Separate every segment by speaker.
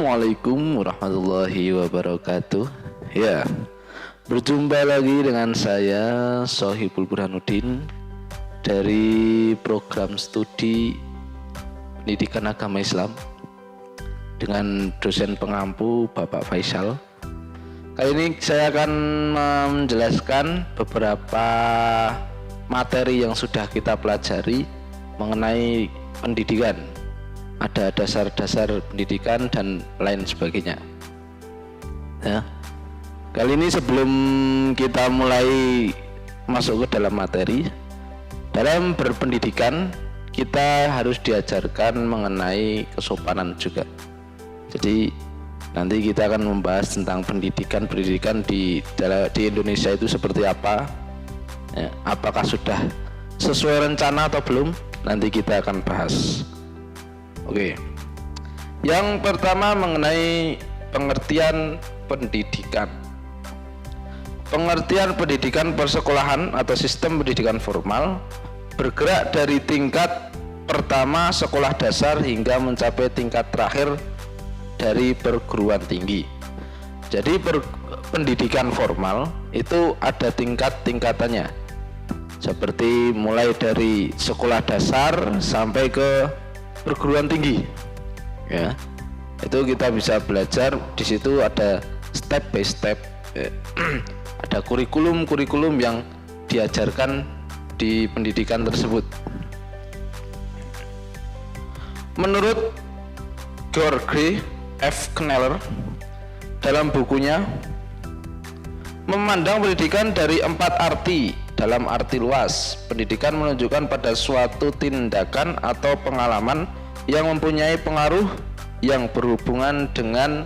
Speaker 1: Assalamualaikum warahmatullahi wabarakatuh. Ya, berjumpa lagi dengan saya Sohibul Burhanuddin dari program studi pendidikan agama Islam dengan dosen pengampu Bapak Faisal. Kali ini saya akan menjelaskan beberapa materi yang sudah kita pelajari mengenai pendidikan. Ada dasar-dasar pendidikan dan lain sebagainya. Ya. Kali ini sebelum kita mulai masuk ke dalam materi, dalam berpendidikan kita harus diajarkan mengenai kesopanan juga. Jadi nanti kita akan membahas tentang pendidikan di Indonesia itu seperti apa. Ya, apakah sudah sesuai rencana atau belum? Nanti kita akan bahas. Oke. Yang pertama mengenai pengertian pendidikan. Pengertian pendidikan persekolahan atau sistem pendidikan formal bergerak dari tingkat pertama sekolah dasar hingga mencapai tingkat terakhir dari perguruan tinggi. Jadi pendidikan formal itu ada tingkat-tingkatannya. Seperti mulai dari sekolah dasar sampai ke perguruan tinggi, ya. Itu kita bisa belajar di situ, ada step by step, ada kurikulum yang diajarkan di pendidikan tersebut. Menurut George F. Kneller dalam bukunya memandang pendidikan dari 4 arti. Dalam arti luas, pendidikan menunjukkan pada suatu tindakan atau pengalaman yang mempunyai pengaruh yang berhubungan dengan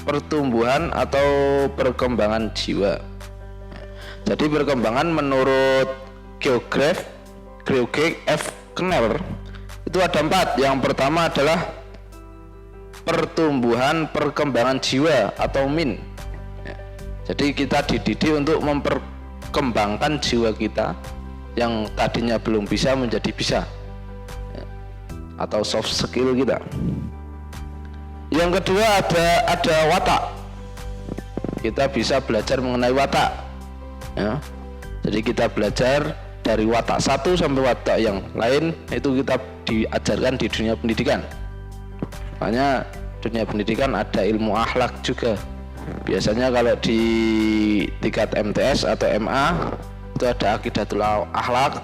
Speaker 1: pertumbuhan atau perkembangan jiwa. Jadi perkembangan menurut George F. Kneller itu ada 4. Yang pertama adalah pertumbuhan perkembangan jiwa atau min. Jadi kita dididik untuk memperkembangkan jiwa kita yang tadinya belum bisa menjadi bisa, atau soft skill kita. Yang kedua ada watak. Kita bisa belajar mengenai watak, ya. Jadi kita belajar dari watak satu sampai watak yang lain, itu kita diajarkan di dunia pendidikan. Makanya dunia pendidikan ada ilmu akhlak juga. Biasanya kalau di tingkat MTS atau MA itu ada akidatul akhlak,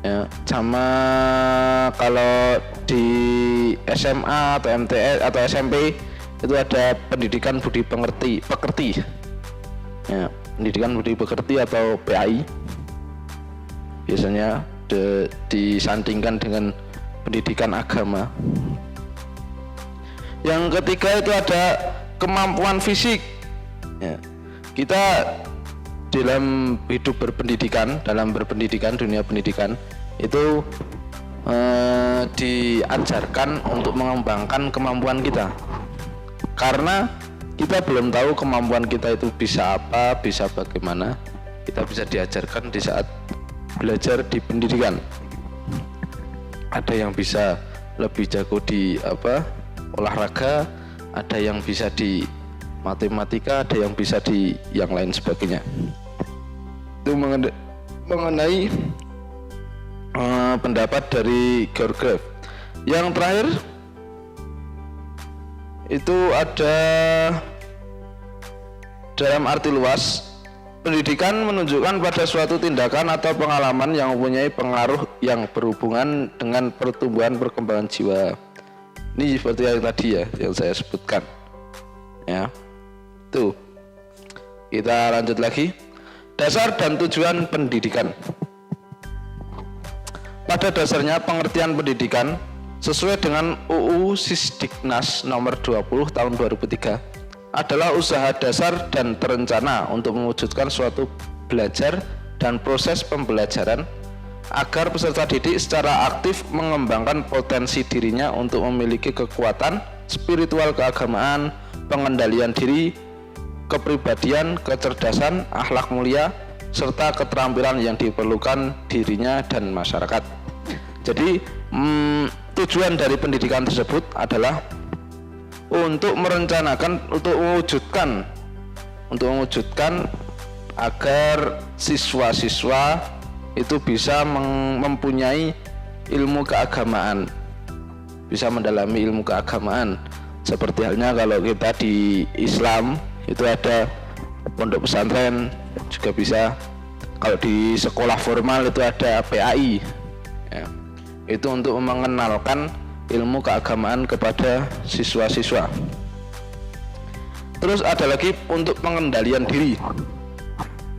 Speaker 1: ya. Sama kalau di SMA atau MTS atau SMP itu ada pendidikan budi pekerti, ya. Pendidikan budi pekerti atau PAI biasanya disandingkan dengan pendidikan agama. Yang ketiga itu ada kemampuan fisik, ya. Kita dalam hidup berpendidikan, dunia pendidikan itu diajarkan untuk mengembangkan kemampuan kita, karena kita belum tahu kemampuan kita itu bisa apa, bisa bagaimana. Kita bisa diajarkan di saat belajar di pendidikan. Ada yang bisa lebih jago di olahraga, ada yang bisa di matematika, ada yang bisa di yang lain sebagainya. Itu mengenai pendapat dari George. Yang terakhir itu ada dalam arti luas, pendidikan menunjukkan pada suatu tindakan atau pengalaman yang mempunyai pengaruh yang berhubungan dengan pertumbuhan perkembangan jiwa. Ini seperti yang tadi, ya, yang saya sebutkan, ya. Tuh, kita lanjut lagi. Dasar dan tujuan pendidikan. Pada dasarnya pengertian pendidikan sesuai dengan UU Sisdiknas nomor 20 tahun 2003 adalah usaha dasar dan terencana untuk mewujudkan suatu belajar dan proses pembelajaran agar peserta didik secara aktif mengembangkan potensi dirinya untuk memiliki kekuatan spiritual keagamaan, pengendalian diri, kepribadian, kecerdasan, akhlak mulia, serta keterampilan yang diperlukan dirinya dan masyarakat. Jadi tujuan dari pendidikan tersebut adalah untuk merencanakan, untuk mewujudkan agar siswa-siswa itu bisa mempunyai ilmu keagamaan, bisa mendalami ilmu keagamaan. Seperti halnya kalau kita di Islam itu ada pondok pesantren, juga bisa. Kalau di sekolah formal itu ada PAI ya. Itu untuk mengenalkan ilmu keagamaan kepada siswa-siswa. Terus ada lagi untuk pengendalian diri.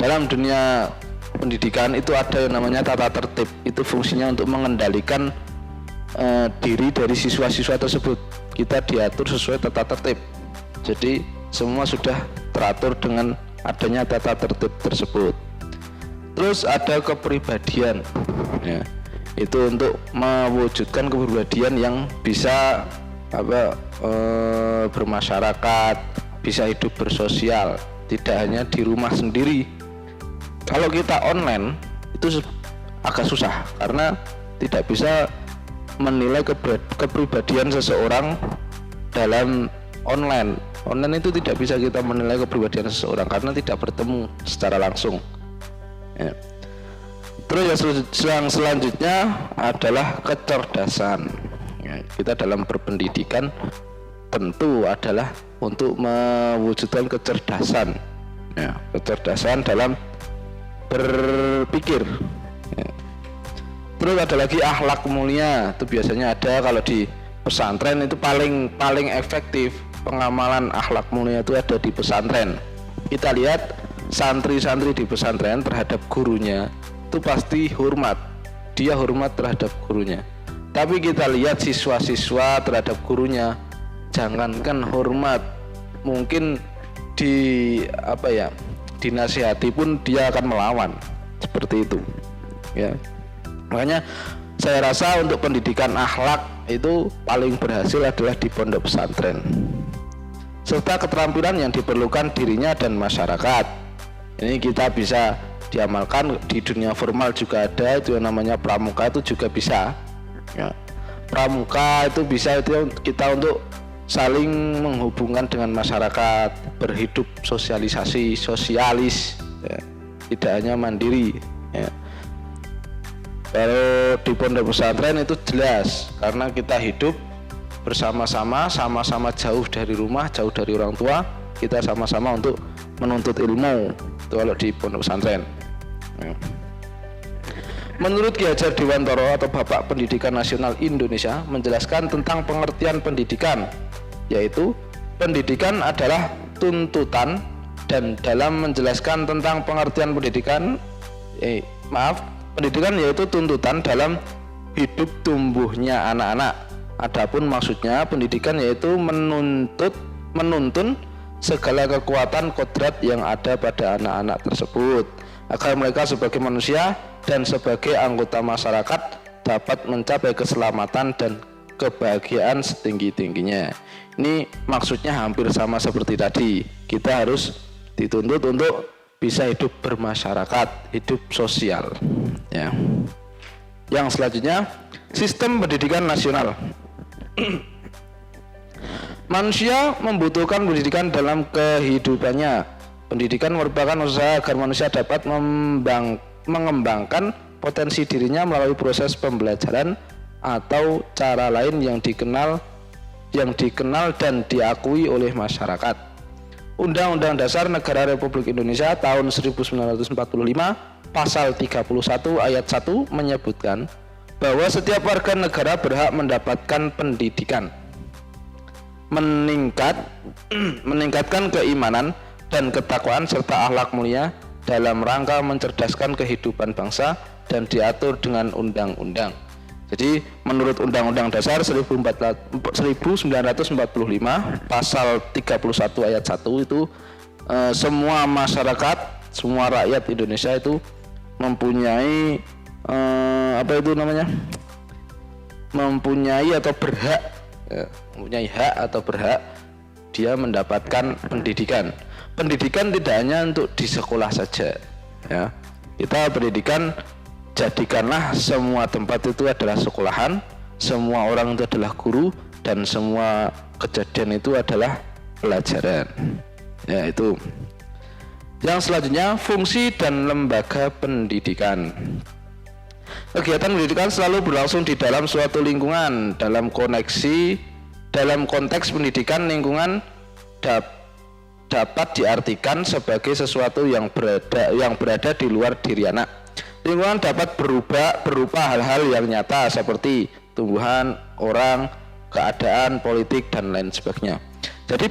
Speaker 1: Dalam dunia pendidikan itu ada yang namanya tata tertib. Itu fungsinya untuk mengendalikan diri dari siswa-siswa tersebut. Kita diatur sesuai tata tertib. Jadi semua sudah teratur dengan adanya tata tertib tersebut. Terus ada kepribadian ya. Itu untuk mewujudkan kepribadian yang bisa bermasyarakat, bisa hidup bersosial, tidak hanya di rumah sendiri. Kalau kita online itu agak susah karena tidak bisa menilai kepribadian seseorang dalam online. Online itu tidak bisa kita menilai kepribadian seseorang karena tidak bertemu secara langsung ya. Terus yang selanjutnya adalah kecerdasan ya. Kita dalam berpendidikan tentu adalah untuk mewujudkan kecerdasan ya. Kecerdasan dalam berpikir ya. Terus ada lagi akhlak mulia. Itu biasanya ada kalau di pesantren, itu paling efektif pengamalan akhlak mulia itu ada di pesantren. Kita lihat santri-santri di pesantren terhadap gurunya itu pasti hormat, dia hormat terhadap gurunya. Tapi kita lihat siswa-siswa terhadap gurunya, jangankan hormat, mungkin dinasihati pun dia akan melawan, seperti itu ya. Makanya saya rasa untuk pendidikan akhlak itu paling berhasil adalah di pondok pesantren, serta keterampilan yang diperlukan dirinya dan masyarakat. Ini kita bisa diamalkan di dunia formal juga ada, itu yang namanya pramuka, itu juga bisa ya. Pramuka itu bisa itu kita untuk saling menghubungkan dengan masyarakat, berhidup sosialis ya. Tidak hanya mandiri ya. Kalau di pondok pesantren itu jelas karena kita hidup bersama-sama, sama-sama jauh dari rumah, jauh dari orang tua, kita sama-sama untuk menuntut ilmu. Itu kalau di pondok pesantren ya. Menurut Ki Hajar Dewantara atau Bapak Pendidikan Nasional Indonesia menjelaskan tentang pengertian pendidikan, yaitu pendidikan adalah tuntutan, dan dalam menjelaskan tentang pengertian pendidikan pendidikan yaitu tuntutan dalam hidup tumbuhnya anak-anak. Adapun maksudnya pendidikan yaitu menuntun segala kekuatan kodrat yang ada pada anak-anak tersebut agar mereka sebagai manusia dan sebagai anggota masyarakat dapat mencapai keselamatan dan kebahagiaan setinggi-tingginya. Ini maksudnya hampir sama seperti tadi. Kita harus dituntut untuk bisa hidup bermasyarakat, hidup sosial ya. Yang selanjutnya, sistem pendidikan nasional. Manusia membutuhkan pendidikan dalam kehidupannya. Pendidikan merupakan usaha agar manusia dapat mengembangkan potensi dirinya melalui proses pembelajaran atau cara lain yang dikenal dan diakui oleh masyarakat. Undang-Undang Dasar Negara Republik Indonesia tahun 1945 pasal 31 ayat 1 menyebutkan bahwa setiap warga negara berhak mendapatkan pendidikan, meningkatkan keimanan dan ketakwaan serta akhlak mulia dalam rangka mencerdaskan kehidupan bangsa dan diatur dengan undang-undang. Jadi menurut Undang-Undang Dasar 1945 pasal 31 ayat 1 itu semua masyarakat, semua rakyat Indonesia itu mempunyai mempunyai atau berhak mempunyai hak atau berhak dia mendapatkan pendidikan. Pendidikan tidak hanya untuk di sekolah saja ya. Kita pendidikan, jadikanlah semua tempat itu adalah sekolahan, semua orang itu adalah guru, dan semua kejadian itu adalah pelajaran. Ya, itu. Yang selanjutnya, fungsi dan lembaga pendidikan. Kegiatan pendidikan selalu berlangsung di dalam suatu lingkungan. Dalam konteks pendidikan, lingkungan dapat diartikan sebagai sesuatu yang berada di luar diri anak. Lingkungan dapat berupa hal-hal yang nyata seperti tumbuhan, orang, keadaan, politik, dan lain sebagainya. Jadi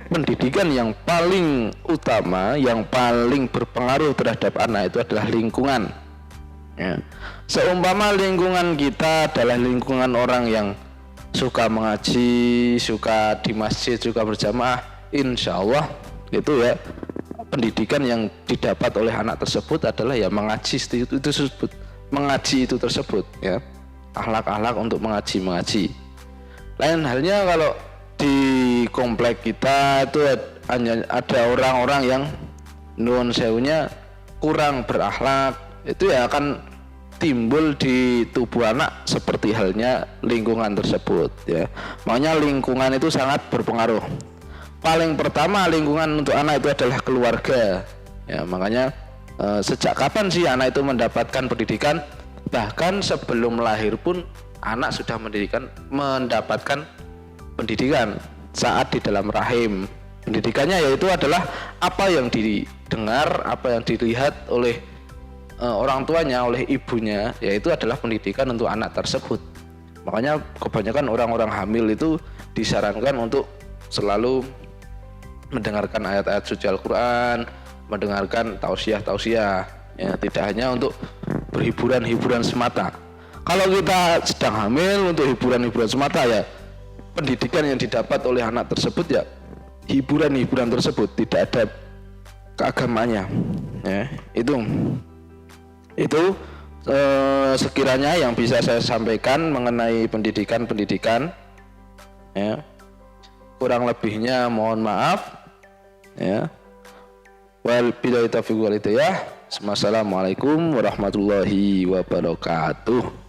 Speaker 1: pendidikan yang paling utama, yang paling berpengaruh terhadap anak itu adalah lingkungan. Ya. Seumpama lingkungan kita adalah lingkungan orang yang suka mengaji, suka di masjid, suka berjamaah, insya Allah itu ya pendidikan yang didapat oleh anak tersebut adalah ya mengaji itu tersebut ya, akhlak-akhlak untuk mengaji. Lain halnya kalau di komplek kita itu hanya ada orang-orang yang nuwun sewunya kurang berakhlak, itu ya akan timbul di tubuh anak seperti halnya lingkungan tersebut ya. Makanya lingkungan itu sangat berpengaruh. Paling pertama lingkungan untuk anak itu adalah keluarga ya. Makanya sejak kapan sih anak itu mendapatkan pendidikan? Bahkan sebelum lahir pun anak sudah mendapatkan pendidikan saat di dalam rahim. Pendidikannya yaitu adalah apa yang didengar, apa yang dilihat oleh orang tuanya, oleh ibunya, yaitu adalah pendidikan untuk anak tersebut. Makanya kebanyakan orang-orang hamil itu disarankan untuk selalu mendengarkan ayat-ayat suci Al-Quran, mendengarkan tausiah ya, tidak hanya untuk berhiburan semata. Kalau kita sedang hamil untuk hiburan semata ya, pendidikan yang didapat oleh anak tersebut ya hiburan tersebut tidak ada keagamaannya ya. Itu sekiranya yang bisa saya sampaikan mengenai pendidikan ya. Kurang lebihnya mohon maaf ya. Wabillahi taufiq wal hidayah. Wassalamualaikum warahmatullahi wabarakatuh.